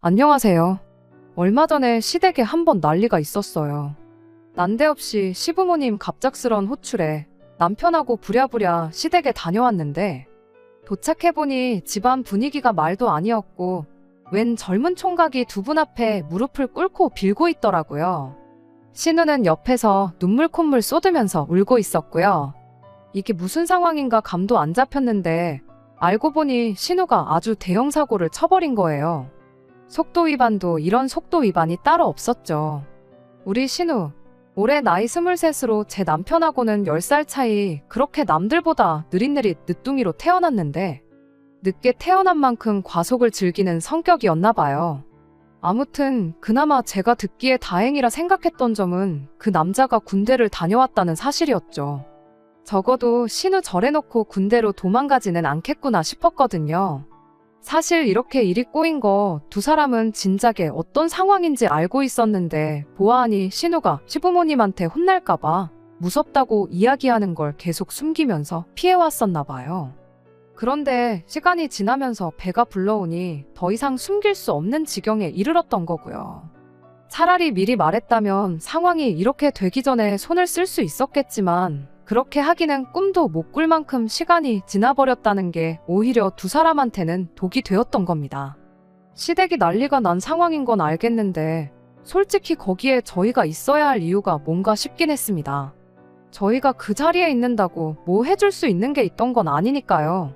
안녕하세요. 얼마 전에 시댁에 한번 난리가 있었어요. 난데없이 시부모님 갑작스런 호출에 남편하고 부랴부랴 시댁에 다녀왔는데 도착해보니 집안 분위기가 말도 아니었고 웬 젊은 총각이 두 분 앞에 무릎을 꿇고 빌고 있더라고요. 신우는 옆에서 눈물 콧물 쏟으면서 울고 있었고요. 이게 무슨 상황인가 감도 안 잡혔는데 알고 보니 신우가 아주 대형 사고를 쳐버린 거예요. 속도 위반도 이런 속도 위반이 따로 없었죠. 우리 신우, 올해 나이 23으로 제 남편하고는 10살 차이, 그렇게 남들보다 느릿느릿 늦둥이로 태어났는데 늦게 태어난 만큼 과속을 즐기는 성격이었나 봐요. 아무튼 그나마 제가 듣기에 다행이라 생각했던 점은 그 남자가 군대를 다녀왔다는 사실이었죠. 적어도 신우 절해놓고 군대로 도망가지는 않겠구나 싶었거든요. 사실 이렇게 일이 꼬인 거 두 사람은 진작에 어떤 상황인지 알고 있었는데 보아하니 신우가 시부모님한테 혼날까봐 무섭다고 이야기하는 걸 계속 숨기면서 피해왔었나 봐요. 그런데 시간이 지나면서 배가 불러오니 더 이상 숨길 수 없는 지경에 이르렀던 거고요. 차라리 미리 말했다면 상황이 이렇게 되기 전에 손을 쓸 수 있었겠지만 그렇게 하기는 꿈도 못 꿀 만큼 시간이 지나버렸다는 게 오히려 두 사람한테는 독이 되었던 겁니다. 시댁이 난리가 난 상황인 건 알겠는데 솔직히 거기에 저희가 있어야 할 이유가 뭔가 싶긴 했습니다. 저희가 그 자리에 있는다고 뭐 해줄 수 있는 게 있던 건 아니니까요.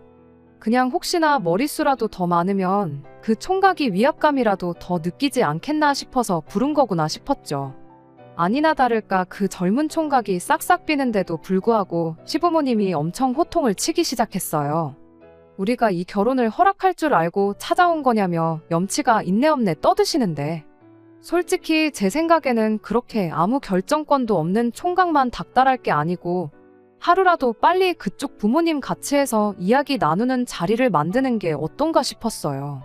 그냥 혹시나 머릿수라도 더 많으면 그 총각이 위압감이라도 더 느끼지 않겠나 싶어서 부른 거구나 싶었죠. 아니나 다를까 그 젊은 총각이 싹싹 비는데도 불구하고 시부모님이 엄청 호통을 치기 시작했어요. 우리가 이 결혼을 허락할 줄 알고 찾아온 거냐며 염치가 있네 떠드시는데 솔직히 제 생각에는 그렇게 아무 결정권도 없는 총각만 닥달할 게 아니고 하루라도 빨리 그쪽 부모님 같이 해서 이야기 나누는 자리를 만드는 게 어떤가 싶었어요.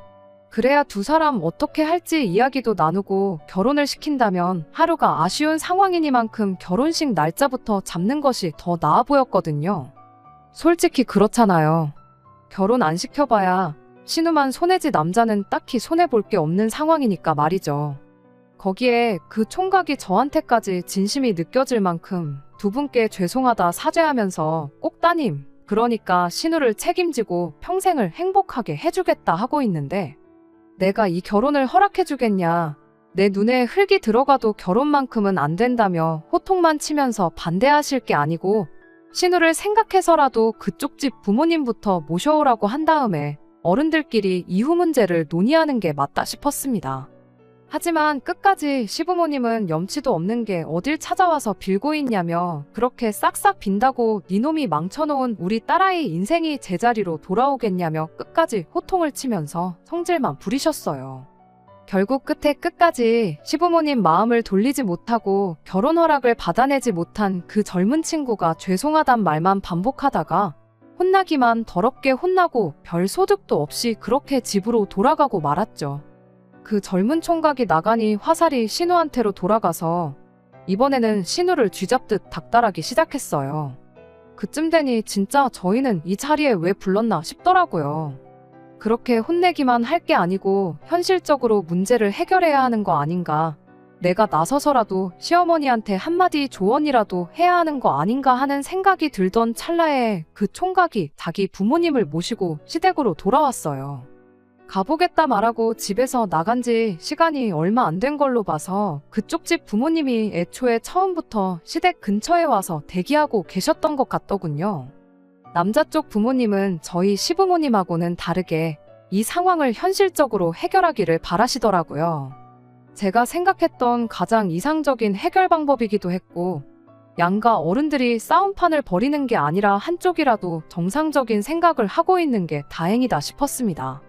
그래야 두 사람 어떻게 할지 이야기도 나누고 결혼을 시킨다면 하루가 아쉬운 상황이니만큼 결혼식 날짜부터 잡는 것이 더 나아 보였거든요. 솔직히 그렇잖아요. 결혼 안 시켜봐야 신우만 손해지 남자는 딱히 손해볼 게 없는 상황이니까 말이죠. 거기에 그 총각이 저한테까지 진심이 느껴질 만큼 두 분께 죄송하다 사죄하면서 꼭 따님, 그러니까 신우를 책임지고 평생을 행복하게 해주겠다 하고 있는데 내가 이 결혼을 허락해주겠냐, 내 눈에 흙이 들어가도 결혼만큼은 안 된다며 호통만 치면서 반대하실 게 아니고 신우를 생각해서라도 그쪽 집 부모님부터 모셔오라고 한 다음에 어른들끼리 이후 문제를 논의하는 게 맞다 싶었습니다. 하지만 끝까지 시부모님은 염치도 없는 게 어딜 찾아와서 빌고 있냐며 그렇게 싹싹 빈다고 니놈이 망쳐놓은 우리 딸아이 인생이 제자리로 돌아오겠냐며 끝까지 호통을 치면서 성질만 부리셨어요. 결국 끝까지 시부모님 마음을 돌리지 못하고 결혼 허락을 받아내지 못한 그 젊은 친구가 죄송하단 말만 반복하다가 혼나기만 더럽게 혼나고 별 소득도 없이 그렇게 집으로 돌아가고 말았죠. 그 젊은 총각이 나가니 화살이 신우한테로 돌아가서 이번에는 신우를 쥐잡듯 닥달하기 시작했어요. 그쯤 되니 진짜 저희는 이 자리에 왜 불렀나 싶더라고요. 그렇게 혼내기만 할 게 아니고 현실적으로 문제를 해결해야 하는 거 아닌가, 내가 나서서라도 시어머니한테 한마디 조언이라도 해야 하는 거 아닌가 하는 생각이 들던 찰나에 그 총각이 자기 부모님을 모시고 시댁으로 돌아왔어요. 가보겠다 말하고 집에서 나간 지 시간이 얼마 안 된 걸로 봐서 그쪽 집 부모님이 애초에 처음부터 시댁 근처에 와서 대기하고 계셨던 것 같더군요. 남자 쪽 부모님은 저희 시부모님하고는 다르게 이 상황을 현실적으로 해결하기를 바라시더라고요. 제가 생각했던 가장 이상적인 해결 방법이기도 했고 양가 어른들이 싸움판을 벌이는 게 아니라 한쪽이라도 정상적인 생각을 하고 있는 게 다행이다 싶었습니다.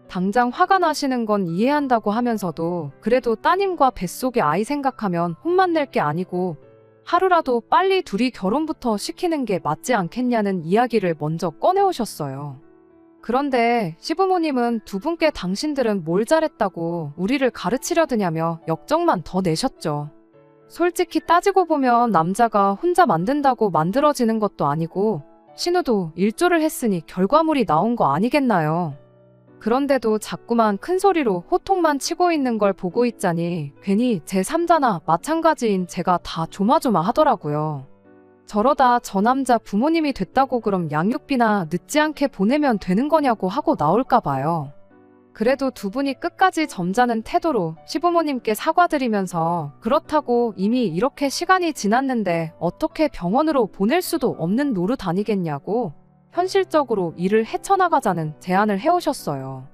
당장 화가 나시는 건 이해한다고 하면서도 그래도 따님과 뱃속의 아이 생각하면 혼만 낼 게 아니고 하루라도 빨리 둘이 결혼부터 시키는 게 맞지 않겠냐는 이야기를 먼저 꺼내오셨어요. 그런데 시부모님은 두 분께 당신들은 뭘 잘했다고 우리를 가르치려 드냐며 역정만 더 내셨죠. 솔직히 따지고 보면 남자가 혼자 만든다고 만들어지는 것도 아니고 신우도 일조를 했으니 결과물이 나온 거 아니겠나요? 그런데도 자꾸만 큰 소리로 호통만 치고 있는 걸 보고 있자니 괜히 제3자나 마찬가지인 제가 다 조마조마하더라고요. 저러다 저 남자 부모님이 됐다고 그럼 양육비나 늦지 않게 보내면 되는 거냐고 하고 나올까 봐요. 그래도 두 분이 끝까지 점잖은 태도로 시부모님께 사과드리면서 그렇다고 이미 이렇게 시간이 지났는데 어떻게 병원으로 보낼 수도 없는 노릇 아니겠냐고 현실적으로 일을 헤쳐나가자는 제안을 해오셨어요.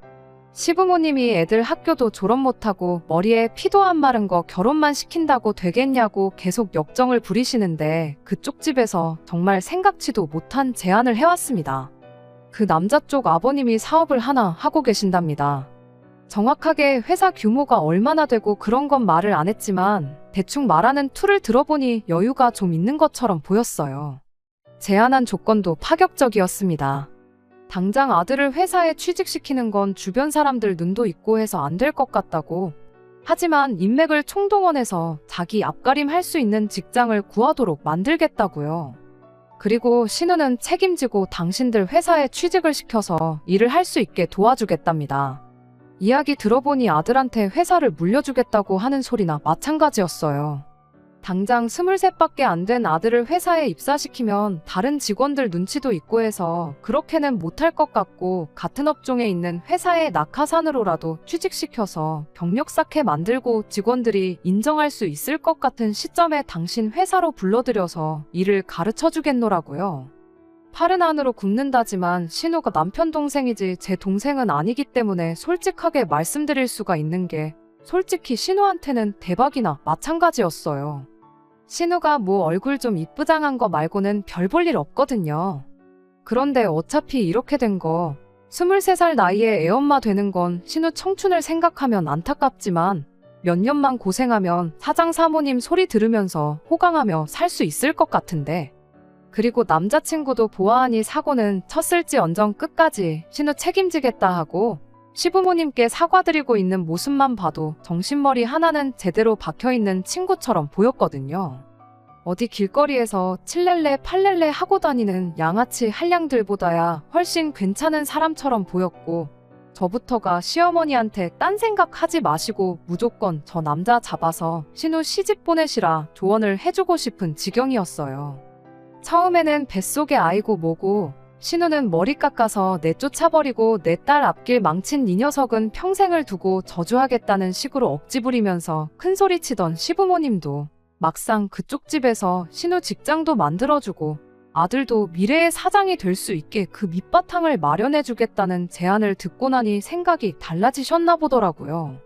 시부모님이 애들 학교도 졸업 못하고 머리에 피도 안 마른 거 결혼만 시킨다고 되겠냐고 계속 역정을 부리시는데 그쪽 집에서 정말 생각지도 못한 제안을 해왔습니다. 그 남자 쪽 아버님이 사업을 하나 하고 계신답니다. 정확하게 회사 규모가 얼마나 되고 그런 건 말을 안 했지만 대충 말하는 투를 들어보니 여유가 좀 있는 것처럼 보였어요. 제안한 조건도 파격적이었습니다. 당장 아들을 회사에 취직시키는 건 주변 사람들 눈도 있고 해서 안 될 것 같다고. 하지만 인맥을 총동원해서 자기 앞가림 할 수 있는 직장을 구하도록 만들겠다고요. 그리고 신우는 책임지고 당신들 회사에 취직을 시켜서 일을 할 수 있게 도와주겠답니다. 이야기 들어보니 아들한테 회사를 물려주겠다고 하는 소리나 마찬가지였어요. 당장 23밖에 안 된 아들을 회사에 입사시키면 다른 직원들 눈치도 있고 해서 그렇게는 못할 것 같고 같은 업종에 있는 회사의 낙하산으로라도 취직시켜서 경력 쌓게 만들고 직원들이 인정할 수 있을 것 같은 시점에 당신 회사로 불러들여서 일을 가르쳐주겠노라고요. 팔은 안으로 굽는다지만 신우가 남편 동생이지 제 동생은 아니기 때문에 솔직하게 말씀드릴 수가 있는 게 솔직히 신우한테는 대박이나 마찬가지였어요. 신우가 뭐 얼굴 좀 이쁘장한 거 말고는 별 볼 일 없거든요. 그런데 어차피 이렇게 된 거 23살 나이에 애엄마 되는 건 신우 청춘을 생각하면 안타깝지만 몇 년만 고생하면 사장 사모님 소리 들으면서 호강하며 살 수 있을 것 같은데 그리고 남자친구도 보아하니 사고는 쳤을지언정 끝까지 신우 책임지겠다 하고 시부모님께 사과드리고 있는 모습만 봐도 정신머리 하나는 제대로 박혀있는 친구처럼 보였거든요. 어디 길거리에서 칠렐레 팔렐레 하고 다니는 양아치 한량들보다야 훨씬 괜찮은 사람처럼 보였고 저부터가 시어머니한테 딴 생각하지 마시고 무조건 저 남자 잡아서 신우 시집 보내시라 조언을 해주고 싶은 지경이었어요. 처음에는 뱃속에 아이고 뭐고 신우는 머리 깎아서 내쫓아버리고 내 딸 앞길 망친 이 녀석은 평생을 두고 저주하겠다는 식으로 억지 부리면서 큰소리치던 시부모님도 막상 그쪽 집에서 신우 직장도 만들어주고 아들도 미래의 사장이 될 수 있게 그 밑바탕을 마련해주겠다는 제안을 듣고 나니 생각이 달라지셨나 보더라고요.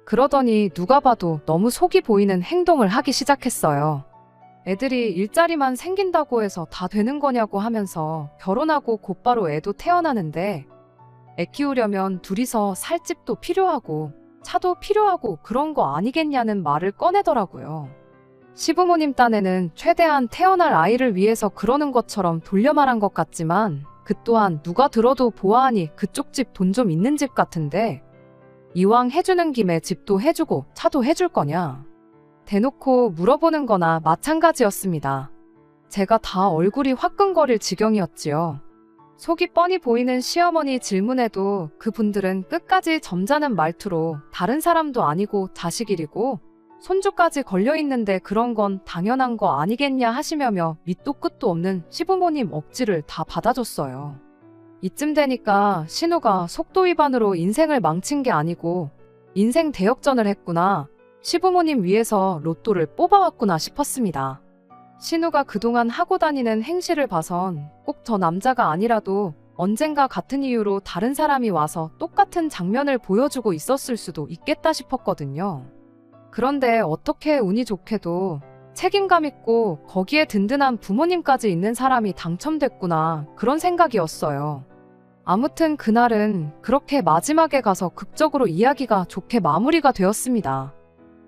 그러더니 누가 봐도 너무 속이 보이는 행동을 하기 시작했어요. 애들이 일자리만 생긴다고 해서 다 되는 거냐고 하면서 결혼하고 곧바로 애도 태어나는데 애 키우려면 둘이서 살 집도 필요하고 차도 필요하고 그런 거 아니겠냐는 말을 꺼내더라고요. 시부모님 딴에는 최대한 태어날 아이를 위해서 그러는 것처럼 돌려 말한 것 같지만 그 또한 누가 들어도 보아하니 그쪽 집 돈 좀 있는 집 같은데 이왕 해주는 김에 집도 해주고 차도 해줄 거냐? 대놓고 물어보는 거나 마찬가지였습니다. 제가 다 얼굴이 화끈거릴 지경이었지요. 속이 뻔히 보이는 시어머니 질문에도 그분들은 끝까지 점잖은 말투로 다른 사람도 아니고 자식이고 손주까지 걸려있는데 그런 건 당연한 거 아니겠냐 하시며며 밑도 끝도 없는 시부모님 억지를 다 받아줬어요. 이쯤 되니까 신우가 속도 위반으로 인생을 망친 게 아니고 인생 대역전을 했구나. 시부모님 위해서 로또를 뽑아왔구나 싶었습니다. 신우가 그동안 하고 다니는 행실을 봐선 꼭 저 남자가 아니라도 언젠가 같은 이유로 다른 사람이 와서 똑같은 장면을 보여주고 있었을 수도 있겠다 싶었거든요. 그런데 어떻게 운이 좋게도 책임감 있고 거기에 든든한 부모님까지 있는 사람이 당첨됐구나 그런 생각이었어요. 아무튼 그날은 그렇게 마지막에 가서 극적으로 이야기가 좋게 마무리가 되었습니다.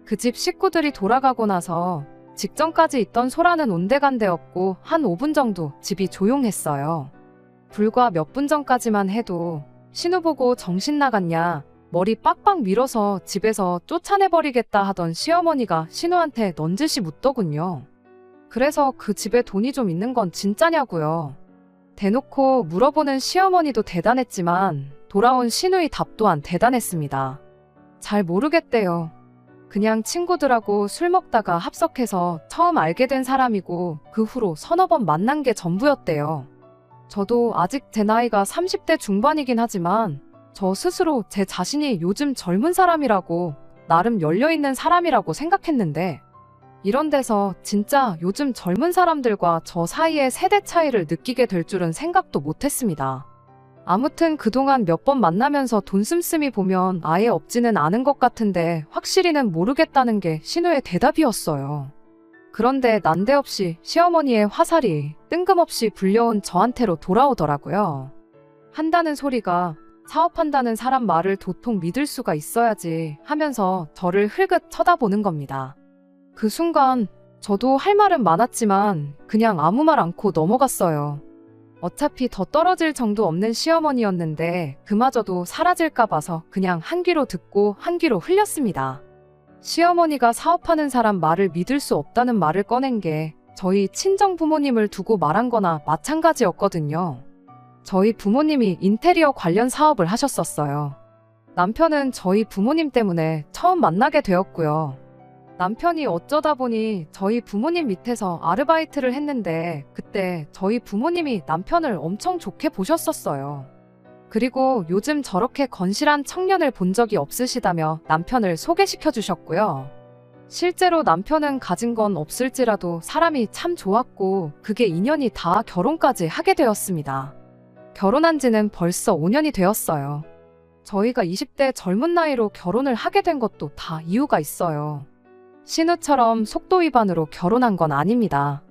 그 집 식구들이 돌아가고 나서 직전까지 있던 소란은 온데간데없고 한 5분 정도 집이 조용했어요. 불과 몇 분 전까지만 해도 신우 보고 정신 나갔냐 머리 빡빡 밀어서 집에서 쫓아내버리겠다 하던 시어머니가 신우한테 넌지시 묻더군요. 그래서 그 집에 돈이 좀 있는 건 진짜냐고요. 대놓고 물어보는 시어머니도 대단했지만 돌아온 시누이 답 또한 대단했습니다. 잘 모르겠대요. 그냥 친구들하고 술 먹다가 합석해서 처음 알게 된 사람이고 그 후로 서너 번 만난 게 전부였대요. 저도 아직 제 나이가 30대 중반이긴 하지만 저 스스로 제 자신이 요즘 젊은 사람이라고 나름 열려있는 사람이라고 생각했는데 이런 데서 진짜 요즘 젊은 사람들과 저 사이의 세대 차이를 느끼게 될 줄은 생각도 못했습니다. 아무튼 그동안 몇 번 만나면서 돈 씀씀이 보면 아예 없지는 않은 것 같은데 확실히는 모르겠다는 게 신우의 대답이었어요. 그런데 난데없이 시어머니의 화살이 뜬금없이 불려온 저한테로 돌아오더라고요. 한다는 소리가 사업한다는 사람 말을 도통 믿을 수가 있어야지 하면서 저를 흘긋 쳐다보는 겁니다. 그 순간 저도 할 말은 많았지만 그냥 아무 말 않고 넘어갔어요. 어차피 더 떨어질 정도 없는 시어머니였는데 그마저도 사라질까 봐서 그냥 한 귀로 듣고 한 귀로 흘렸습니다. 시어머니가 사업하는 사람 말을 믿을 수 없다는 말을 꺼낸 게 저희 친정 부모님을 두고 말한 거나 마찬가지였거든요. 저희 부모님이 인테리어 관련 사업을 하셨었어요. 남편은 저희 부모님 때문에 처음 만나게 되었고요. 남편이 어쩌다 보니 저희 부모님 밑에서 아르바이트를 했는데 그때 저희 부모님이 남편을 엄청 좋게 보셨었어요. 그리고 요즘 저렇게 건실한 청년을 본 적이 없으시다며 남편을 소개시켜 주셨고요. 실제로 남편은 가진 건 없을지라도 사람이 참 좋았고 그게 인연이 다 결혼까지 하게 되었습니다. 결혼한 지는 벌써 5년이 되었어요. 저희가 20대 젊은 나이로 결혼을 하게 된 것도 다 이유가 있어요. 신우처럼 속도 위반으로 결혼한 건 아닙니다.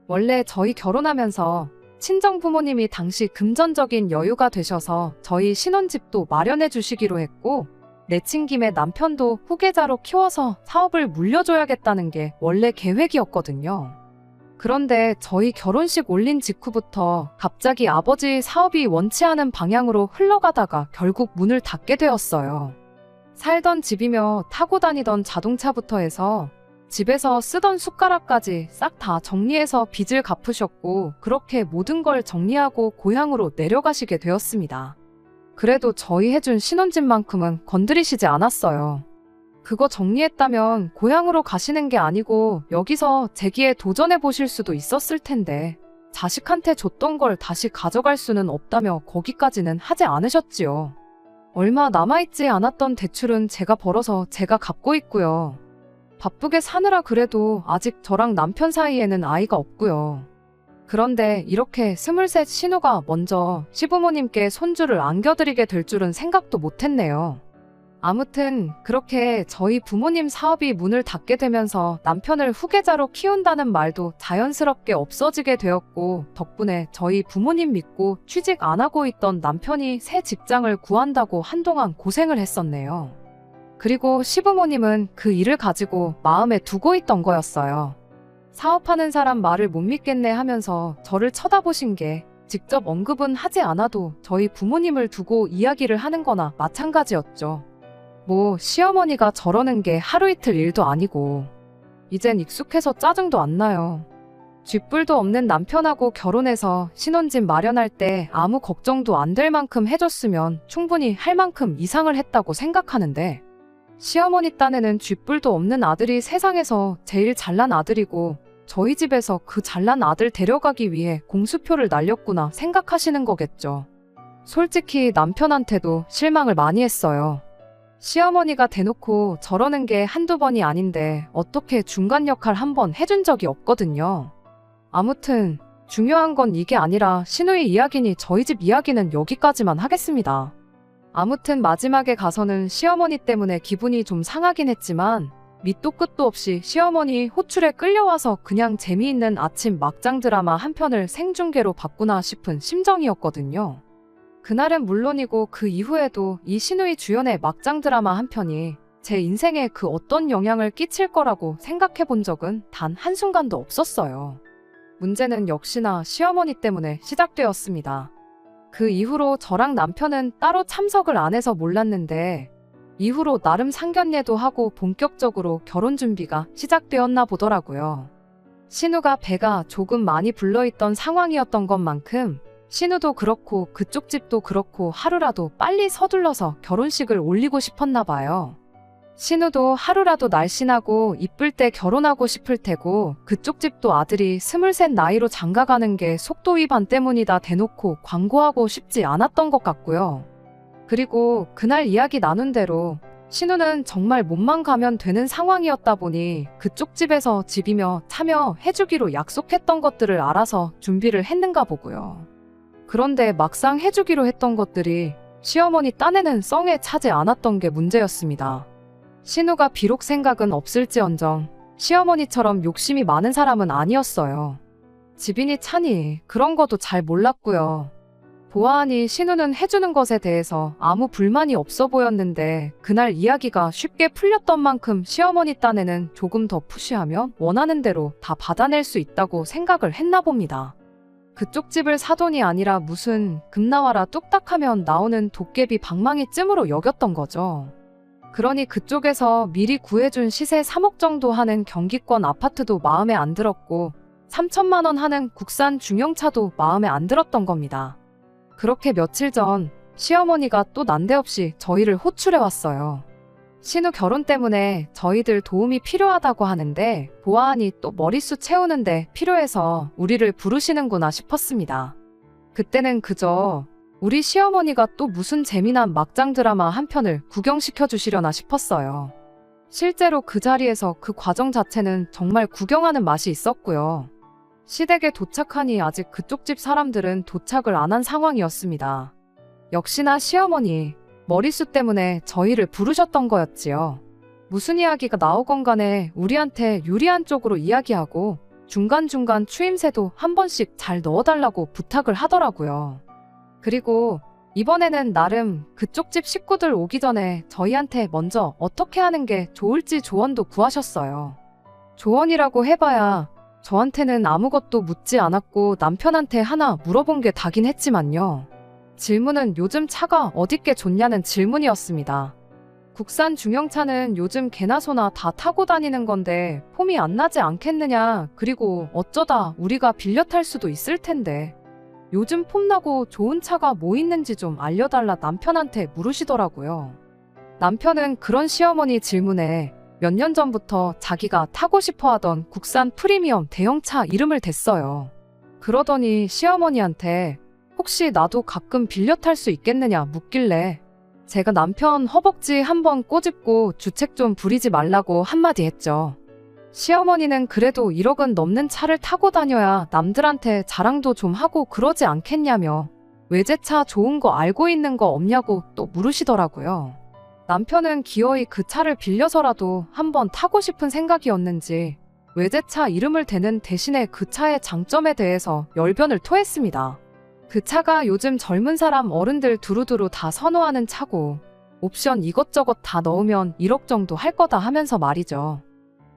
원래 저희 결혼하면서 친정 부모님이 당시 금전적인 여유가 되셔서 저희 신혼집도 마련해 주시기로 했고 내친 김에 남편도 후계자로 키워서 사업을 물려줘야겠다는 게 원래 계획이었거든요. 그런데 저희 결혼식 올린 직후부터 갑자기 아버지 사업이 원치 않은 방향으로 흘러가다가 결국 문을 닫게 되었어요. 살던 집이며 타고 다니던 자동차부터 해서 집에서 쓰던 숟가락까지 싹 다 정리해서 빚을 갚으셨고 그렇게 모든 걸 정리하고 고향으로 내려가시게 되었습니다. 그래도 저희 해준 신혼집만큼은 건드리시지 않았어요. 그거 정리했다면 고향으로 가시는 게 아니고 여기서 재기에 도전해 보실 수도 있었을 텐데 자식한테 줬던 걸 다시 가져갈 수는 없다며 거기까지는 하지 않으셨지요. 얼마 남아있지 않았던 대출은 제가 벌어서 제가 갚고 있고요. 바쁘게 사느라 그래도 아직 저랑 남편 사이에는 아이가 없고요. 그런데 이렇게 23 신우가 먼저 시부모님께 손주를 안겨드리게 될 줄은 생각도 못했네요. 아무튼 그렇게 저희 부모님 사업이 문을 닫게 되면서 남편을 후계자로 키운다는 말도 자연스럽게 없어지게 되었고 덕분에 저희 부모님 믿고 취직 안 하고 있던 남편이 새 직장을 구한다고 한동안 고생을 했었네요. 그리고 시부모님은 그 일을 가지고 마음에 두고 있던 거였어요. 사업하는 사람 말을 못 믿겠네 하면서 저를 쳐다보신 게 직접 언급은 하지 않아도 저희 부모님을 두고 이야기를 하는 거나 마찬가지였죠. 뭐 시어머니가 저러는 게 하루 이틀 일도 아니고 이젠 익숙해서 짜증도 안 나요. 쥐뿔도 없는 남편하고 결혼해서 신혼집 마련할 때 아무 걱정도 안 될 만큼 해줬으면 충분히 할 만큼 이상을 했다고 생각하는데 시어머니 딴에는 쥐뿔도 없는 아들이 세상에서 제일 잘난 아들이고 저희 집에서 그 잘난 아들 데려가기 위해 공수표를 날렸구나 생각하시는 거겠죠. 솔직히 남편한테도 실망을 많이 했어요. 시어머니가 대놓고 저러는 게 한두 번이 아닌데 어떻게 중간 역할 한 번 해준 적이 없거든요. 아무튼 중요한 건 이게 아니라 신우의 이야기니 저희 집 이야기는 여기까지만 하겠습니다. 아무튼 마지막에 가서는 시어머니 때문에 기분이 좀 상하긴 했지만 밑도 끝도 없이 시어머니 호출에 끌려와서 그냥 재미있는 아침 막장 드라마 한 편을 생중계로 봤구나 싶은 심정이었거든요. 그날은 물론이고 그 이후에도 이 신우이 주연의 막장 드라마 한 편이 제 인생에 그 어떤 영향을 끼칠 거라고 생각해 본 적은 단 한순간도 없었어요. 문제는 역시나 시어머니 때문에 시작되었습니다. 그 이후로 저랑 남편은 따로 참석을 안 해서 몰랐는데 이후로 나름 상견례도 하고 본격적으로 결혼 준비가 시작되었나 보더라고요. 신우가 배가 조금 많이 불러있던 상황이었던 것만큼 신우도 그렇고 그쪽 집도 그렇고 하루라도 빨리 서둘러서 결혼식을 올리고 싶었나 봐요. 신우도 하루라도 날씬하고 이쁠 때 결혼하고 싶을 테고 그쪽 집도 아들이 23 나이로 장가가는 게 속도 위반 때문이다 대놓고 광고하고 싶지 않았던 것 같고요. 그리고 그날 이야기 나눈 대로 신우는 정말 몸만 가면 되는 상황이었다 보니 그쪽 집에서 집이며 차며 해주기로 약속했던 것들을 알아서 준비를 했는가 보고요. 그런데 막상 해주기로 했던 것들이 시어머니 딴에는 썽에 차지 않았던 게 문제였습니다. 신우가 비록 생각은 없을지언정 시어머니처럼 욕심이 많은 사람은 아니었어요. 집이니 차니 그런 것도 잘 몰랐고요. 보아하니 신우는 해주는 것에 대해서 아무 불만이 없어 보였는데 그날 이야기가 쉽게 풀렸던 만큼 시어머니 딴에는 조금 더 푸시하면 원하는 대로 다 받아낼 수 있다고 생각을 했나 봅니다. 그쪽 집을 사돈이 아니라 무슨 금나와라 뚝딱하면 나오는 도깨비 방망이쯤으로 여겼던 거죠. 그러니 그쪽에서 미리 구해준 시세 3억 정도 하는 경기권 아파트도 마음에 안 들었고 3천만 원 하는 국산 중형차도 마음에 안 들었던 겁니다. 그렇게 며칠 전 시어머니가 또 난데없이 저희를 호출해 왔어요. 신우 결혼 때문에 저희들 도움이 필요하다고 하는데 보아하니 또 머릿수 채우는데 필요해서 우리를 부르시는구나 싶었습니다. 그때는 그저 우리 시어머니가 또 무슨 재미난 막장 드라마 한 편을 구경시켜 주시려나 싶었어요. 실제로 그 자리에서 그 과정 자체는 정말 구경하는 맛이 있었고요. 시댁에 도착하니 아직 그쪽 집 사람들은 도착을 안 한 상황이었습니다. 역시나 시어머니 머릿수 때문에 저희를 부르셨던 거였지요. 무슨 이야기가 나오건 간에 우리한테 유리한 쪽으로 이야기하고 중간중간 추임새도 한 번씩 잘 넣어달라고 부탁을 하더라고요. 그리고 이번에는 나름 그쪽 집 식구들 오기 전에 저희한테 먼저 어떻게 하는 게 좋을지 조언도 구하셨어요. 조언이라고 해봐야 저한테는 아무것도 묻지 않았고 남편한테 하나 물어본 게 다긴 했지만요. 질문은 요즘 차가 어딨게 좋냐는 질문이었습니다. 국산 중형차는 요즘 개나 소나 다 타고 다니는 건데 폼이 안 나지 않겠느냐. 그리고 어쩌다 우리가 빌려 탈 수도 있을 텐데 요즘 폼나고 좋은 차가 뭐 있는지 좀 알려달라 남편한테 물으시더라고요. 남편은 그런 시어머니 질문에 몇 년 전부터 자기가 타고 싶어 하던 국산 프리미엄 대형차 이름을 댔어요. 그러더니 시어머니한테 혹시 나도 가끔 빌려 탈 수 있겠느냐 묻길래 제가 남편 허벅지 한번 꼬집고 주책 좀 부리지 말라고 한마디 했죠. 시어머니는 그래도 1억은 넘는 차를 타고 다녀야 남들한테 자랑도 좀 하고 그러지 않겠냐며 외제차 좋은 거 알고 있는 거 없냐고 또 물으시더라고요. 남편은 기어이 그 차를 빌려서라도 한번 타고 싶은 생각이었는지 외제차 이름을 대는 대신에 그 차의 장점에 대해서 열변을 토했습니다. 그 차가 요즘 젊은 사람 어른들 두루두루 다 선호하는 차고 옵션 이것저것 다 넣으면 1억 정도 할 거다 하면서 말이죠.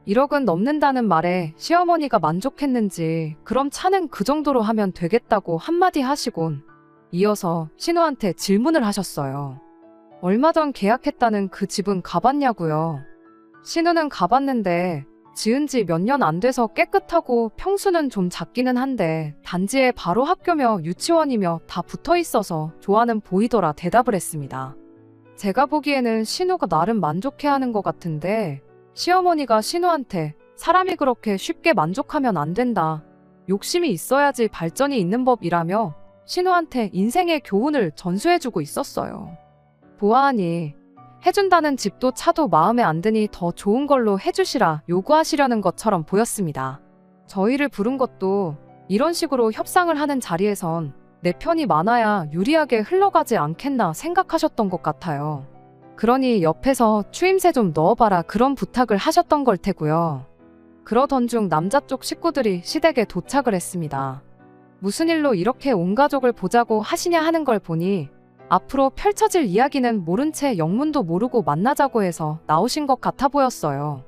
1억은 넘는다는 말에 시어머니가 만족했는지 그럼 차는 그 정도로 하면 되겠다고 한마디 하시곤 이어서 신우한테 질문을 하셨어요. 얼마 전 계약했다는 그 집은 가봤냐고요. 신우는 가봤는데 지은 지 몇 년 안 돼서 깨끗하고 평수는 좀 작기는 한데 단지에 바로 학교며 유치원이며 다 붙어 있어서 좋아는 보이더라 대답을 했습니다. 제가 보기에는 신우가 나름 만족해하는 것 같은데 시어머니가 신우한테 사람이 그렇게 쉽게 만족하면 안 된다. 욕심이 있어야지 발전이 있는 법이라며 신우한테 인생의 교훈을 전수해주고 있었어요. 보아하니 해준다는 집도 차도 마음에 안 드니 더 좋은 걸로 해주시라 요구하시려는 것처럼 보였습니다. 저희를 부른 것도 이런 식으로 협상을 하는 자리에선 내 편이 많아야 유리하게 흘러가지 않겠나 생각하셨던 것 같아요. 그러니 옆에서 추임새 좀 넣어봐라 그런 부탁을 하셨던 걸 테고요. 그러던 중 남자 쪽 식구들이 시댁에 도착을 했습니다. 무슨 일로 이렇게 온 가족을 보자고 하시냐 하는 걸 보니 앞으로 펼쳐질 이야기는 모른 채 영문도 모르고 만나자고 해서 나오신 것 같아 보였어요.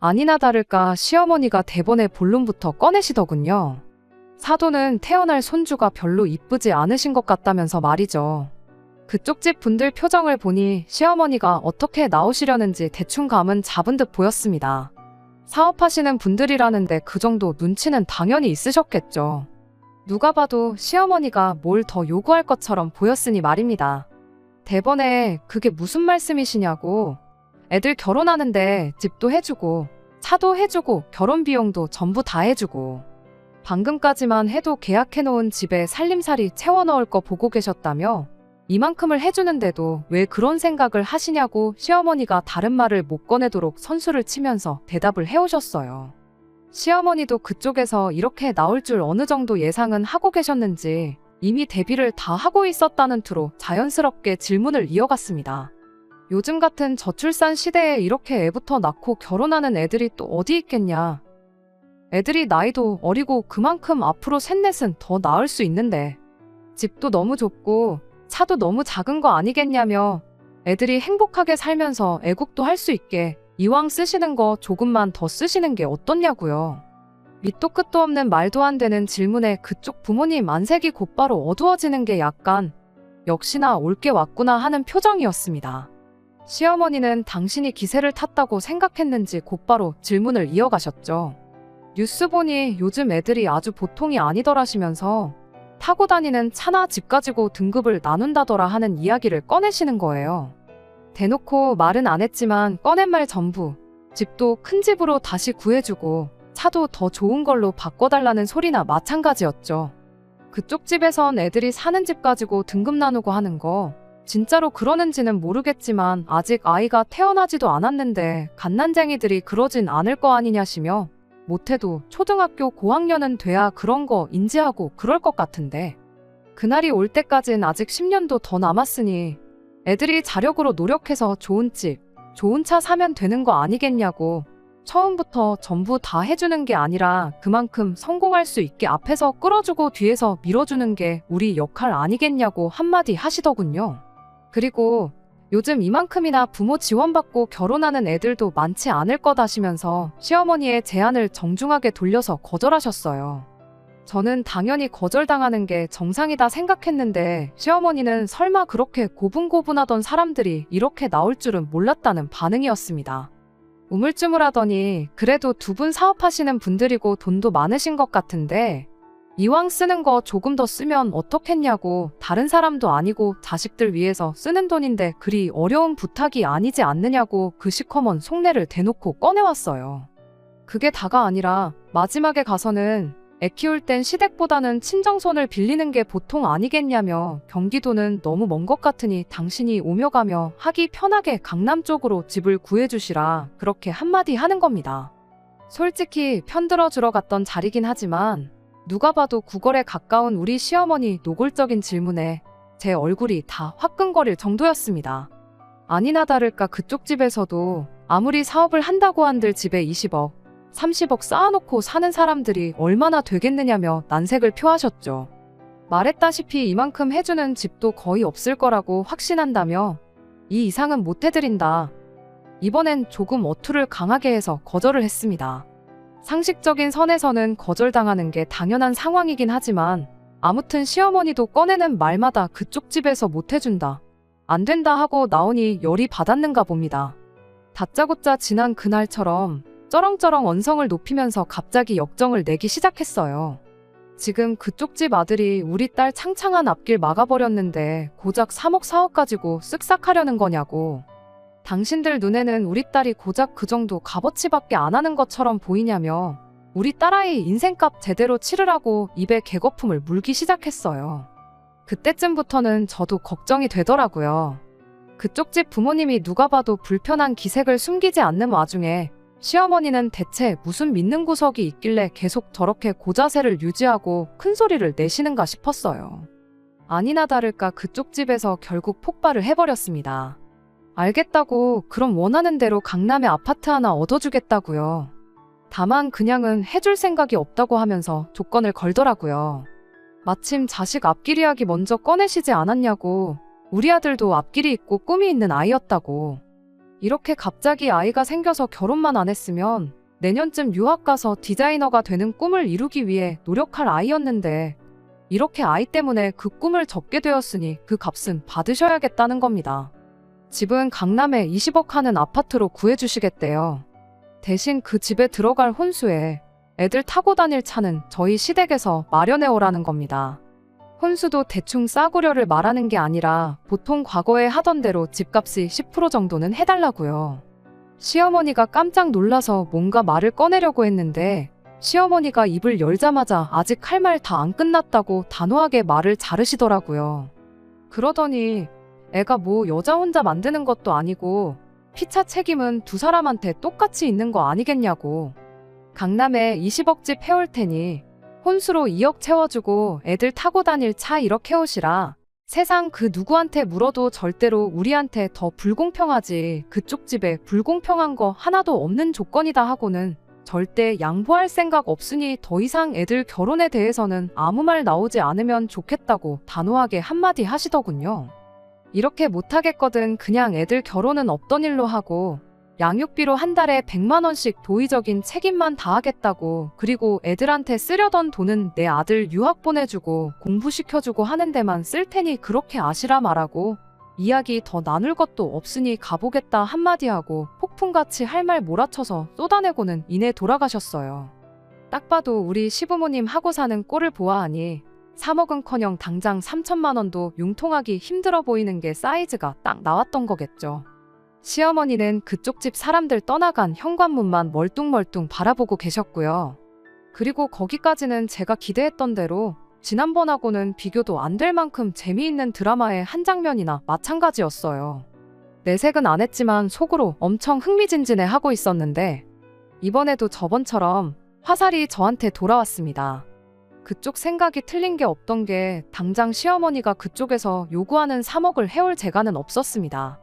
아니나 다를까 시어머니가 대본의 본론부터 꺼내시더군요. 사돈은 태어날 손주가 별로 이쁘지 않으신 것 같다면서 말이죠. 그쪽 집 분들 표정을 보니 시어머니가 어떻게 나오시려는지 대충 감은 잡은 듯 보였습니다. 사업하시는 분들이라는데 그 정도 눈치는 당연히 있으셨겠죠. 누가 봐도 시어머니가 뭘 더 요구할 것처럼 보였으니 말입니다. 대번에 그게 무슨 말씀이시냐고. 애들 결혼하는데 집도 해주고 차도 해주고 결혼 비용도 전부 다 해주고 방금까지만 해도 계약해놓은 집에 살림살이 채워넣을 거 보고 계셨다며 이만큼을 해주는데도 왜 그런 생각을 하시냐고 시어머니가 다른 말을 못 꺼내도록 선수를 치면서 대답을 해오셨어요. 시어머니도 그쪽에서 이렇게 나올 줄 어느 정도 예상은 하고 계셨는지 이미 대비를 다 하고 있었다는 투로 자연스럽게 질문을 이어갔습니다. 요즘 같은 저출산 시대에 이렇게 애부터 낳고 결혼하는 애들이 또 어디 있겠냐. 애들이 나이도 어리고 그만큼 앞으로 셋넷은 더 낳을 수 있는데 집도 너무 좁고 차도 너무 작은 거 아니겠냐며 애들이 행복하게 살면서 애국도 할 수 있게 이왕 쓰시는 거 조금만 더 쓰시는 게 어떻냐고요. 밑도 끝도 없는 말도 안 되는 질문에 그쪽 부모님 안색이 곧바로 어두워지는 게 약간 역시나 올 게 왔구나 하는 표정이었습니다. 시어머니는 당신이 기세를 탔다고 생각했는지 곧바로 질문을 이어가셨죠. 뉴스 보니 요즘 애들이 아주 보통이 아니더라시면서 타고 다니는 차나 집 가지고 등급을 나눈다더라 하는 이야기를 꺼내시는 거예요. 대놓고 말은 안 했지만 꺼낸 말 전부 집도 큰 집으로 다시 구해주고 차도 더 좋은 걸로 바꿔달라는 소리나 마찬가지였죠. 그쪽 집에선 애들이 사는 집 가지고 등급 나누고 하는 거 진짜로 그러는지는 모르겠지만 아직 아이가 태어나지도 않았는데 갓난쟁이들이 그러진 않을 거 아니냐시며 못해도 초등학교 고학년은 돼야 그런 거 인지하고 그럴 것 같은데 그날이 올 때까진 아직 10년도 더 남았으니 애들이 자력으로 노력해서 좋은 집, 좋은 차 사면 되는 거 아니겠냐고 처음부터 전부 다 해주는 게 아니라 그만큼 성공할 수 있게 앞에서 끌어주고 뒤에서 밀어주는 게 우리 역할 아니겠냐고 한마디 하시더군요. 그리고 요즘 이만큼이나 부모 지원받고 결혼하는 애들도 많지 않을 거다시면서 시어머니의 제안을 정중하게 돌려서 거절하셨어요. 저는 당연히 거절당하는 게 정상이다 생각했는데 시어머니는 설마 그렇게 고분고분하던 사람들이 이렇게 나올 줄은 몰랐다는 반응이었습니다. 우물쭈물하더니 그래도 두 분 사업하시는 분들이고 돈도 많으신 것 같은데 이왕 쓰는 거 조금 더 쓰면 어떻겠냐고 다른 사람도 아니고 자식들 위해서 쓰는 돈인데 그리 어려운 부탁이 아니지 않느냐고 그 시커먼 속내를 대놓고 꺼내왔어요. 그게 다가 아니라 마지막에 가서는 애 키울 땐 시댁보다는 친정손을 빌리는 게 보통 아니겠냐며 경기도는 너무 먼 것 같으니 당신이 오며 가며 하기 편하게 강남 쪽으로 집을 구해주시라 그렇게 한마디 하는 겁니다. 솔직히 편들어 주러 갔던 자리긴 하지만 누가 봐도 구걸에 가까운 우리 시어머니 노골적인 질문에 제 얼굴이 다 화끈거릴 정도였습니다. 아니나 다를까 그쪽 집에서도 아무리 사업을 한다고 한들 집에 20억, 30억 쌓아놓고 사는 사람들이 얼마나 되겠느냐며 난색을 표하셨죠. 말했다시피 이만큼 해주는 집도 거의 없을 거라고 확신한다며 이 이상은 못 해드린다. 이번엔 조금 어투를 강하게 해서 거절을 했습니다. 상식적인 선에서는 거절당하는 게 당연한 상황이긴 하지만 아무튼 시어머니도 꺼내는 말마다 그쪽 집에서 못 해준다. 안 된다 하고 나오니 열이 받았는가 봅니다. 다짜고짜 지난 그날처럼 쩌렁쩌렁 언성을 높이면서 갑자기 역정을 내기 시작했어요. 지금 그쪽 집 아들이 우리 딸 창창한 앞길 막아버렸는데 고작 3억 4억 가지고 쓱싹하려는 거냐고. 당신들 눈에는 우리 딸이 고작 그 정도 값어치밖에 안 하는 것처럼 보이냐며 우리 딸아이 인생값 제대로 치르라고 입에 개거품을 물기 시작했어요. 그때쯤부터는 저도 걱정이 되더라고요. 그쪽 집 부모님이 누가 봐도 불편한 기색을 숨기지 않는 와중에 시어머니는 대체 무슨 믿는 구석이 있길래 계속 저렇게 고자세를 유지하고 큰 소리를 내시는가 싶었어요. 아니나 다를까 그쪽 집에서 결국 폭발을 해버렸습니다. 알겠다고 그럼 원하는 대로 강남에 아파트 하나 얻어주겠다고요. 다만 그냥은 해줄 생각이 없다고 하면서 조건을 걸더라고요. 마침 자식 앞길 이야기 먼저 꺼내시지 않았냐고. 우리 아들도 앞길이 있고 꿈이 있는 아이였다고. 이렇게 갑자기 아이가 생겨서 결혼만 안 했으면 내년쯤 유학 가서 디자이너가 되는 꿈을 이루기 위해 노력할 아이였는데 이렇게 아이 때문에 그 꿈을 접게 되었으니 그 값은 받으셔야겠다는 겁니다. 집은 강남에 20억 하는 아파트로 구해주시겠대요. 대신 그 집에 들어갈 혼수에 애들 타고 다닐 차는 저희 시댁에서 마련해 오라는 겁니다. 혼수도 대충 싸구려를 말하는 게 아니라 보통 과거에 하던 대로 집값이 10% 정도는 해달라고요. 시어머니가 깜짝 놀라서 뭔가 말을 꺼내려고 했는데 시어머니가 입을 열자마자 아직 할 말 다 안 끝났다고 단호하게 말을 자르시더라고요. 그러더니 애가 뭐 여자 혼자 만드는 것도 아니고 피차 책임은 두 사람한테 똑같이 있는 거 아니겠냐고. 강남에 20억 집 해올 테니 혼수로 2억 채워주고 애들 타고 다닐 차 1억 해오시라. 세상 그 누구한테 물어도 절대로 우리한테 더 불공평하지 그쪽 집에 불공평한 거 하나도 없는 조건이다 하고는 절대 양보할 생각 없으니 더 이상 애들 결혼에 대해서는 아무 말 나오지 않으면 좋겠다고 단호하게 한마디 하시더군요. 이렇게 못하겠거든 그냥 애들 결혼은 없던 일로 하고 양육비로 한 달에 100만 원씩 도의적인 책임만 다하겠다고 그리고 애들한테 쓰려던 돈은 내 아들 유학 보내주고 공부시켜주고 하는 데만 쓸 테니 그렇게 아시라 말하고 이야기 더 나눌 것도 없으니 가보겠다 한마디 하고 폭풍같이 할 말 몰아쳐서 쏟아내고는 이내 돌아가셨어요. 딱 봐도 우리 시부모님 하고 사는 꼴을 보아하니 3억은커녕 당장 3천만 원도 융통하기 힘들어 보이는 게 사이즈가 딱 나왔던 거겠죠. 시어머니는 그쪽 집 사람들 떠나간 현관문만 멀뚱멀뚱 바라보고 계셨고요. 그리고 거기까지는 제가 기대했던 대로 지난번하고는 비교도 안 될 만큼 재미있는 드라마의 한 장면이나 마찬가지였어요. 내색은 안 했지만 속으로 엄청 흥미진진해 하고 있었는데 이번에도 저번처럼 화살이 저한테 돌아왔습니다. 그쪽 생각이 틀린 게 없던 게 당장 시어머니가 그쪽에서 요구하는 3억을 해올 재간은 없었습니다.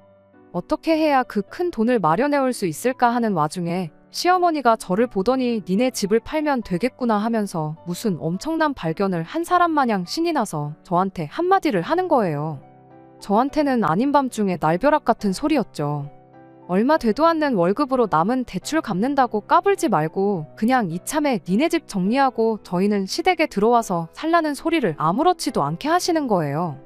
어떻게 해야 그 큰 돈을 마련해 올 수 있을까 하는 와중에 시어머니가 저를 보더니 니네 집을 팔면 되겠구나 하면서 무슨 엄청난 발견을 한 사람 마냥 신이 나서 저한테 한마디를 하는 거예요. 저한테는 아닌 밤중에 날벼락 같은 소리였죠. 얼마 되도 않는 월급으로 남은 대출 갚는다고 까불지 말고 그냥 이참에 니네 집 정리하고 저희는 시댁에 들어와서 살라는 소리를 아무렇지도 않게 하시는 거예요.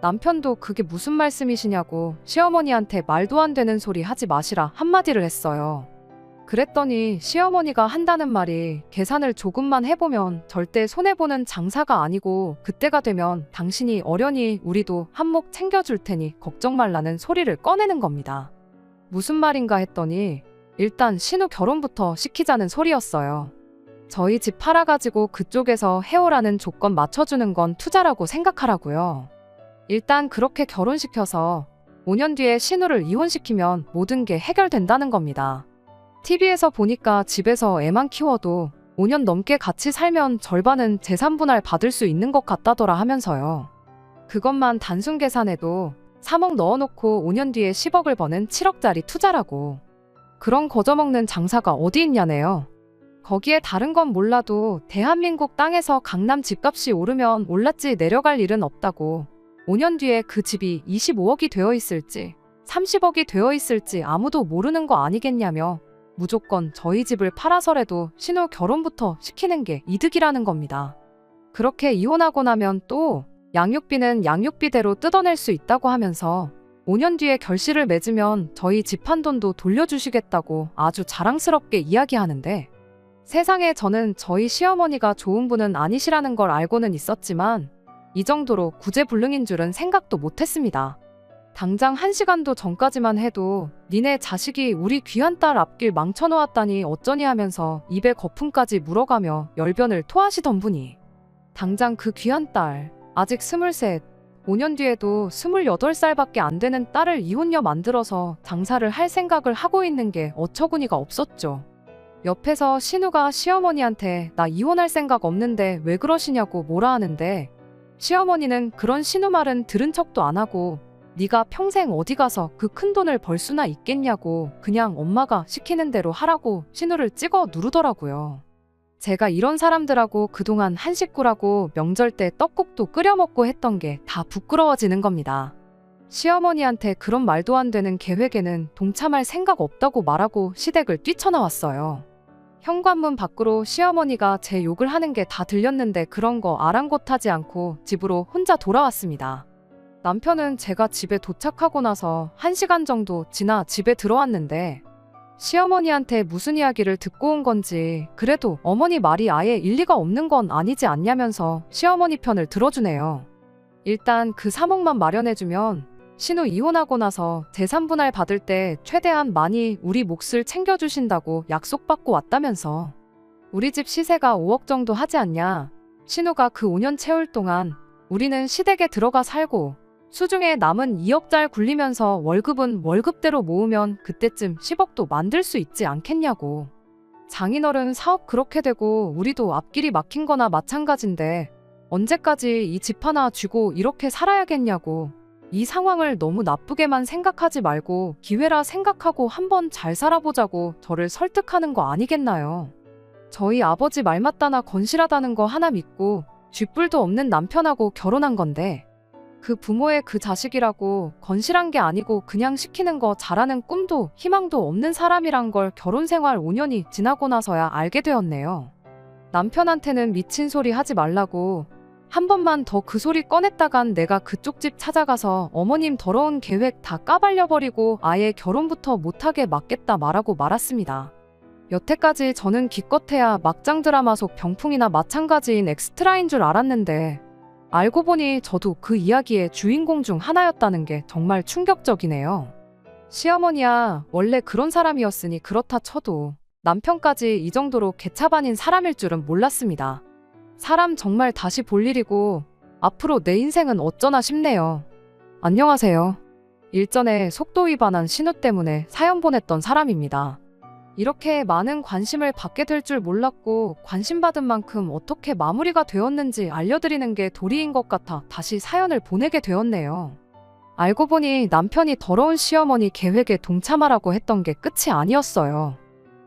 남편도 그게 무슨 말씀이시냐고 시어머니한테 말도 안 되는 소리 하지 마시라 한마디를 했어요. 그랬더니 시어머니가 한다는 말이 계산을 조금만 해보면 절대 손해보는 장사가 아니고 그때가 되면 당신이 어련히 우리도 한몫 챙겨줄 테니 걱정 말라는 소리를 꺼내는 겁니다. 무슨 말인가 했더니 일단 신우 결혼부터 시키자는 소리였어요. 저희 집 팔아가지고 그쪽에서 해오라는 조건 맞춰주는 건 투자라고 생각하라고요. 일단 그렇게 결혼시켜서 5년 뒤에 신우를 이혼시키면 모든 게 해결된다는 겁니다. TV에서 보니까 집에서 애만 키워도 5년 넘게 같이 살면 절반은 재산 분할 받을 수 있는 것 같다더라 하면서요. 그것만 단순 계산해도 3억 넣어놓고 5년 뒤에 10억을 버는 7억짜리 투자라고. 그런 거저먹는 장사가 어디 있냐네요. 거기에 다른 건 몰라도 대한민국 땅에서 강남 집값이 오르면 올랐지 내려갈 일은 없다고. 5년 뒤에 그 집이 25억이 되어 있을지 30억이 되어 있을지 아무도 모르는 거 아니겠냐며 무조건 저희 집을 팔아서라도 신우 결혼부터 시키는 게 이득이라는 겁니다. 그렇게 이혼하고 나면 또 양육비는 양육비대로 뜯어낼 수 있다고 하면서 5년 뒤에 결실을 맺으면 저희 집 한 돈도 돌려주시겠다고 아주 자랑스럽게 이야기하는데 세상에 저는 저희 시어머니가 좋은 분은 아니시라는 걸 알고는 있었지만 이 정도로 구제불능인 줄은 생각도 못했습니다. 당장 1시간도 전까지만 해도 니네 자식이 우리 귀한 딸 앞길 망쳐놓았다니 어쩌니 하면서 입에 거품까지 물어가며 열변을 토하시던 분이 당장 그 귀한 딸 아직 23, 5년 뒤에도 28살밖에 안 되는 딸을 이혼녀 만들어서 장사를 할 생각을 하고 있는 게 어처구니가 없었죠. 옆에서 신우가 시어머니한테 나 이혼할 생각 없는데 왜 그러시냐고 뭐라 하는데 시어머니는 그런 신우 말은 들은 척도 안 하고 네가 평생 어디 가서 그 큰 돈을 벌 수나 있겠냐고 그냥 엄마가 시키는 대로 하라고 신우를 찍어 누르더라고요. 제가 이런 사람들하고 그동안 한 식구라고 명절 때 떡국도 끓여 먹고 했던 게 다 부끄러워지는 겁니다. 시어머니한테 그런 말도 안 되는 계획에는 동참할 생각 없다고 말하고 시댁을 뛰쳐나왔어요. 현관문 밖으로 시어머니가 제 욕을 하는 게 다 들렸는데 그런 거 아랑곳하지 않고 집으로 혼자 돌아왔습니다. 남편은 제가 집에 도착하고 나서 1시간 정도 지나 집에 들어왔는데 시어머니한테 무슨 이야기를 듣고 온 건지 그래도 어머니 말이 아예 일리가 없는 건 아니지 않냐면서 시어머니 편을 들어주네요. 일단 그 3억만 마련해주면 신우 이혼하고 나서 재산 분할 받을 때 최대한 많이 우리 몫을 챙겨주신다고 약속받고 왔다면서. 우리 집 시세가 5억 정도 하지 않냐. 신우가 그 5년 채울 동안 우리는 시댁에 들어가 살고 수중에 남은 2억 잘 굴리면서 월급은 월급대로 모으면 그때쯤 10억도 만들 수 있지 않겠냐고. 장인어른 사업 그렇게 되고 우리도 앞길이 막힌 거나 마찬가지인데 언제까지 이 집 하나 쥐고 이렇게 살아야겠냐고. 이 상황을 너무 나쁘게만 생각하지 말고 기회라 생각하고 한번 잘 살아보자고 저를 설득하는 거 아니겠나요? 저희 아버지 말 맞다나 건실하다는 거 하나 믿고 쥐뿔도 없는 남편하고 결혼한 건데 그 부모의 그 자식이라고 건실한 게 아니고 그냥 시키는 거 잘하는 꿈도 희망도 없는 사람이란 걸 결혼 생활 5년이 지나고 나서야 알게 되었네요. 남편한테는 미친 소리 하지 말라고 한 번만 더 그 소리 꺼냈다간 내가 그쪽 집 찾아가서 어머님 더러운 계획 다 까발려버리고 아예 결혼부터 못하게 막겠다 말하고 말았습니다. 여태까지 저는 기껏해야 막장 드라마 속 병풍이나 마찬가지인 엑스트라인 줄 알았는데 알고 보니 저도 그 이야기의 주인공 중 하나였다는 게 정말 충격적이네요. 시어머니야 원래 그런 사람이었으니 그렇다 쳐도 남편까지 이 정도로 개차반인 사람일 줄은 몰랐습니다. 사람 정말 다시 볼 일이고 앞으로 내 인생은 어쩌나 싶네요. 안녕하세요. 일전에 속도 위반한 신우 때문에 사연 보냈던 사람입니다. 이렇게 많은 관심을 받게 될 줄 몰랐고 관심받은 만큼 어떻게 마무리가 되었는지 알려드리는 게 도리인 것 같아 다시 사연을 보내게 되었네요. 알고 보니 남편이 더러운 시어머니 계획에 동참하라고 했던 게 끝이 아니었어요.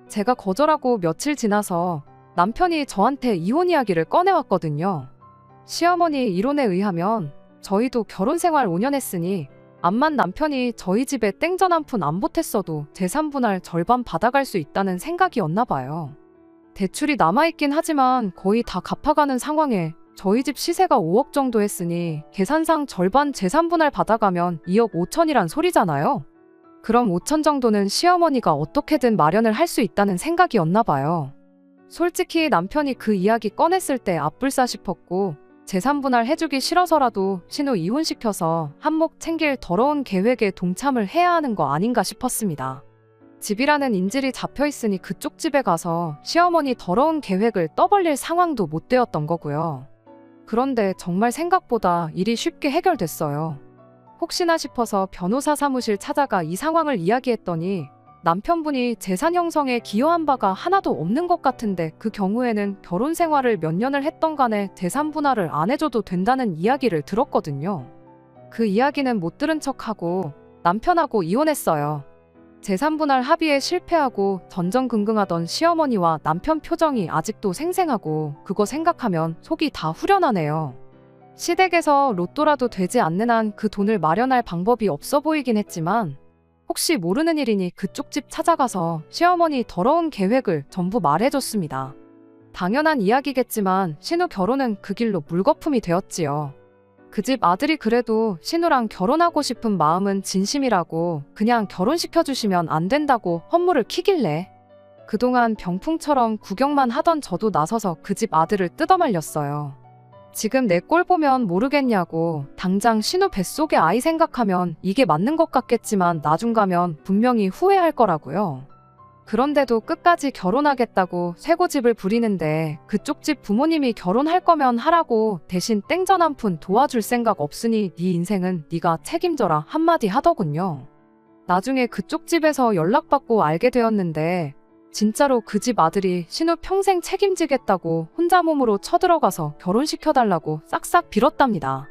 제가 거절하고 며칠 지나서 남편이 저한테 이혼 이야기를 꺼내왔거든요. 시어머니 이론에 의하면 저희도 결혼 생활 5년 했으니 암만 남편이 저희 집에 땡전 한 푼 안 보탰어도 재산 분할 절반 받아갈 수 있다는 생각이었나 봐요. 대출이 남아있긴 하지만 거의 다 갚아가는 상황에 저희 집 시세가 5억 정도 했으니 계산상 절반 재산 분할 받아가면 2억 5천이란 소리잖아요. 그럼 5천 정도는 시어머니가 어떻게든 마련을 할 수 있다는 생각이었나 봐요. 솔직히 남편이 그 이야기 꺼냈을 때 앞불싸 싶었고 재산 분할 해주기 싫어서라도 신우 이혼시켜서 한몫 챙길 더러운 계획에 동참을 해야 하는 거 아닌가 싶었습니다. 집이라는 인질이 잡혀있으니 그쪽 집에 가서 시어머니 더러운 계획을 떠벌릴 상황도 못 되었던 거고요. 그런데 정말 생각보다 일이 쉽게 해결됐어요. 혹시나 싶어서 변호사 사무실 찾아가 이 상황을 이야기했더니 남편분이 재산 형성에 기여한 바가 하나도 없는 것 같은데 그 경우에는 결혼 생활을 몇 년을 했던 간에 재산 분할을 안 해줘도 된다는 이야기를 들었거든요. 그 이야기는 못 들은 척하고 남편하고 이혼했어요. 재산 분할 합의에 실패하고 전전긍긍하던 시어머니와 남편 표정이 아직도 생생하고 그거 생각하면 속이 다 후련하네요. 시댁에서 로또라도 되지 않는 한 그 돈을 마련할 방법이 없어 보이긴 했지만 혹시 모르는 일이니 그쪽 집 찾아가서 시어머니 더러운 계획을 전부 말해줬습니다. 당연한 이야기겠지만 신우 결혼은 그 길로 물거품이 되었지요. 그 집 아들이 그래도 신우랑 결혼하고 싶은 마음은 진심이라고 그냥 결혼시켜주시면 안 된다고 헛물을 키길래 그동안 병풍처럼 구경만 하던 저도 나서서 그 집 아들을 뜯어말렸어요. 지금 내 꼴 보면 모르겠냐고. 당장 신우 뱃속의 아이 생각하면 이게 맞는 것 같겠지만 나중 가면 분명히 후회할 거라고요. 그런데도 끝까지 결혼하겠다고 쇠고집을 부리는데 그쪽 집 부모님이 결혼할 거면 하라고 대신 땡전 한 푼 도와줄 생각 없으니 네 인생은 네가 책임져라 한마디 하더군요. 나중에 그쪽 집에서 연락받고 알게 되었는데 진짜로 그 집 아들이 신우 평생 책임지겠다고 혼자 몸으로 쳐들어가서 결혼시켜달라고 싹싹 빌었답니다.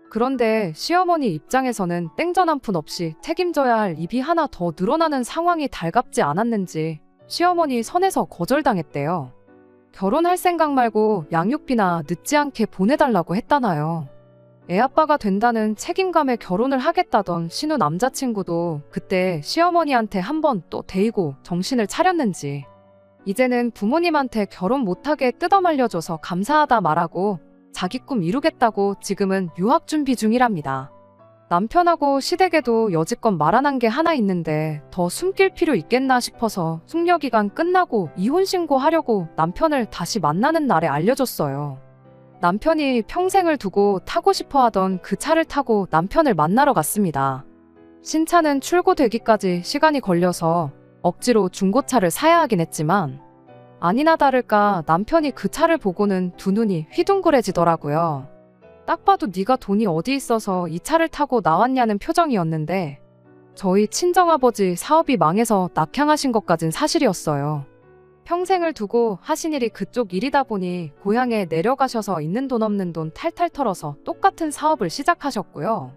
그런데 시어머니 입장에서는 땡전 한 푼 없이 책임져야 할 입이 하나 더 늘어나는 상황이 달갑지 않았는지 시어머니 선에서 거절당했대요. 결혼할 생각 말고 양육비나 늦지 않게 보내달라고 했다나요. 애아빠가 된다는 책임감에 결혼을 하겠다던 신우 남자친구도 그때 시어머니한테 한번 또 데이고 정신을 차렸는지 이제는 부모님한테 결혼 못하게 뜯어말려줘서 감사하다 말하고 자기 꿈 이루겠다고 지금은 유학 준비 중이랍니다. 남편하고 시댁에도 여지껏 말 안 한 게 하나 있는데 더 숨길 필요 있겠나 싶어서 숙려기간 끝나고 이혼 신고하려고 남편을 다시 만나는 날에 알려줬어요. 남편이 평생을 두고 타고 싶어 하던 그 차를 타고 남편을 만나러 갔습니다. 신차는 출고되기까지 시간이 걸려서 억지로 중고차를 사야 하긴 했지만 아니나 다를까 남편이 그 차를 보고는 두 눈이 휘둥그레지더라고요. 딱 봐도 네가 돈이 어디 있어서 이 차를 타고 나왔냐는 표정이었는데 저희 친정아버지 사업이 망해서 낙향하신 것까진 사실이었어요. 평생을 두고 하신 일이 그쪽 일이다 보니 고향에 내려가셔서 있는 돈 없는 돈 탈탈 털어서 똑같은 사업을 시작하셨고요.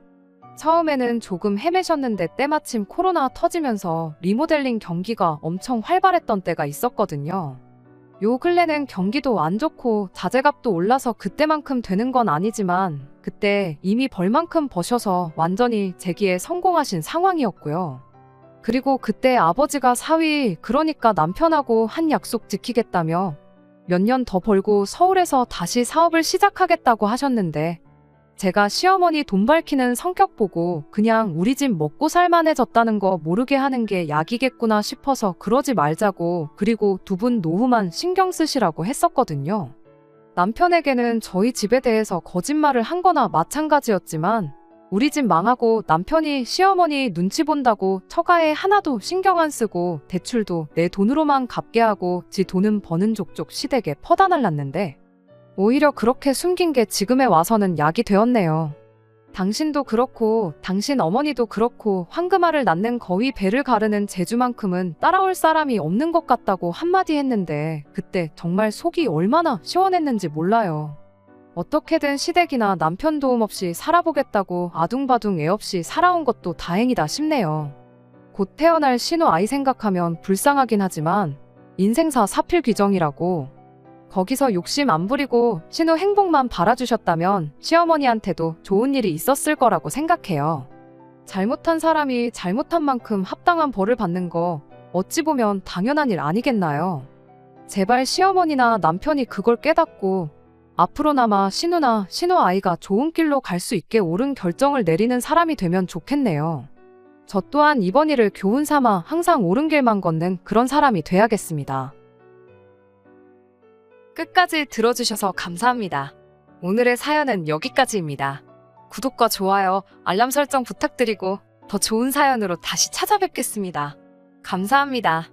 처음에는 조금 헤매셨는데 때마침 코로나 터지면서 리모델링 경기가 엄청 활발했던 때가 있었거든요. 요 근래는 경기도 안 좋고 자재값도 올라서 그때만큼 되는 건 아니지만 그때 이미 벌만큼 버셔서 완전히 재기에 성공하신 상황이었고요. 그리고 그때 아버지가 사위, 그러니까 남편하고 한 약속 지키겠다며 몇 년 더 벌고 서울에서 다시 사업을 시작하겠다고 하셨는데 제가 시어머니 돈 밝히는 성격 보고 그냥 우리 집 먹고 살만해졌다는 거 모르게 하는 게 약이겠구나 싶어서 그러지 말자고, 그리고 두 분 노후만 신경 쓰시라고 했었거든요. 남편에게는 저희 집에 대해서 거짓말을 한 거나 마찬가지였지만 우리 집 망하고 남편이 시어머니 눈치 본다고 처가에 하나도 신경 안 쓰고 대출도 내 돈으로만 갚게 하고 지 돈은 버는 족족 시댁에 퍼다 날랐는데 오히려 그렇게 숨긴 게 지금에 와서는 약이 되었네요. 당신도 그렇고 당신 어머니도 그렇고 황금알을 낳는 거위 배를 가르는 재주만큼은 따라올 사람이 없는 것 같다고 한마디 했는데 그때 정말 속이 얼마나 시원했는지 몰라요. 어떻게든 시댁이나 남편 도움 없이 살아보겠다고 아둥바둥 애 없이 살아온 것도 다행이다 싶네요. 곧 태어날 신우 아이 생각하면 불쌍하긴 하지만 인생사 사필귀정이라고, 거기서 욕심 안 부리고 신우 행복만 바라주셨다면 시어머니한테도 좋은 일이 있었을 거라고 생각해요. 잘못한 사람이 잘못한 만큼 합당한 벌을 받는 거 어찌 보면 당연한 일 아니겠나요? 제발 시어머니나 남편이 그걸 깨닫고 앞으로나마 신우나 신우 아이가 좋은 길로 갈 수 있게 옳은 결정을 내리는 사람이 되면 좋겠네요. 저 또한 이번 일을 교훈 삼아 항상 옳은 길만 걷는 그런 사람이 돼야겠습니다. 끝까지 들어주셔서 감사합니다. 오늘의 사연은 여기까지입니다. 구독과 좋아요, 알람 설정 부탁드리고 더 좋은 사연으로 다시 찾아뵙겠습니다. 감사합니다.